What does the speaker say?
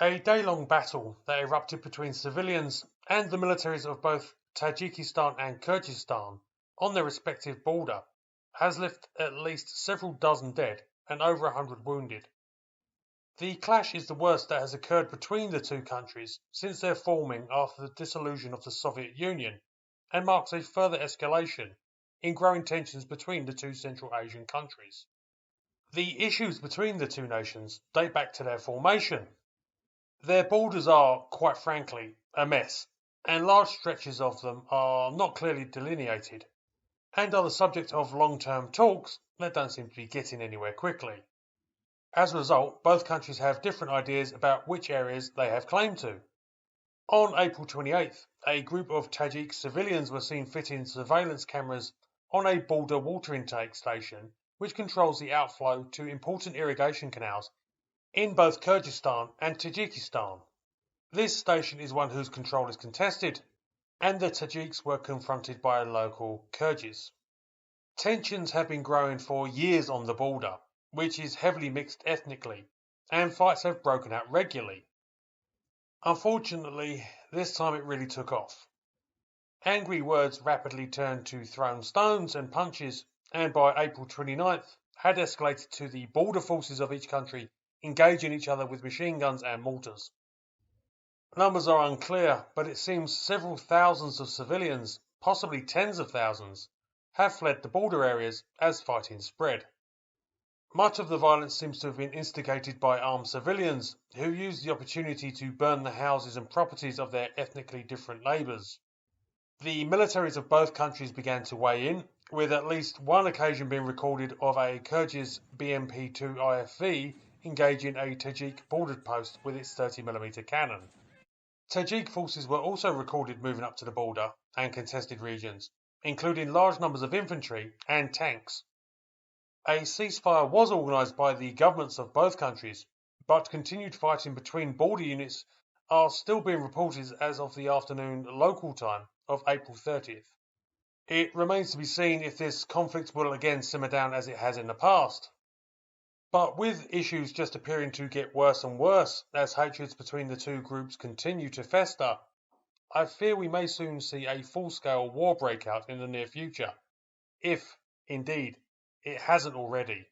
A day-long battle that erupted between civilians and the militaries of both Tajikistan and Kyrgyzstan on their respective border has left at least several dozen dead and over 100 wounded. The clash is the worst that has occurred between the two countries since their forming after the dissolution of the Soviet Union, and marks a further escalation in growing tensions between the two Central Asian countries. The issues between the two nations date back to their formation. Their borders are, quite frankly, a mess, and large stretches of them are not clearly delineated, and are the subject of long-term talks that don't seem to be getting anywhere quickly. As a result, both countries have different ideas about which areas they have claim to. On April 28th, a group of Tajik civilians were seen fitting surveillance cameras on a border water intake station which controls the outflow to important irrigation canals in both Kyrgyzstan and Tajikistan. This station is one whose control is contested, and the Tajiks were confronted by local Kyrgyz. Tensions have been growing for years on the border, which is heavily mixed ethnically, and fights have broken out regularly. Unfortunately, this time it really took off. Angry words rapidly turned to thrown stones and punches, and by April 29th had escalated to the border forces of each country engaging each other with machine guns and mortars. Numbers are unclear, but it seems several thousands of civilians, possibly tens of thousands, have fled the border areas as fighting spread. Much of the violence seems to have been instigated by armed civilians who used the opportunity to burn the houses and properties of their ethnically different neighbours. The militaries of both countries began to weigh in, with at least one occasion being recorded of a Kyrgyz BMP-2 IFV engaging a Tajik border post with its 30mm cannon. Tajik forces were also recorded moving up to the border and contested regions, including large numbers of infantry and tanks. A ceasefire was organised by the governments of both countries, but continued fighting between border units are still being reported as of the afternoon local time of April 30th. It remains to be seen if this conflict will again simmer down as it has in the past. But with issues just appearing to get worse and worse as hatreds between the two groups continue to fester, I fear we may soon see a full-scale war break out in the near future, if, indeed, it hasn't already.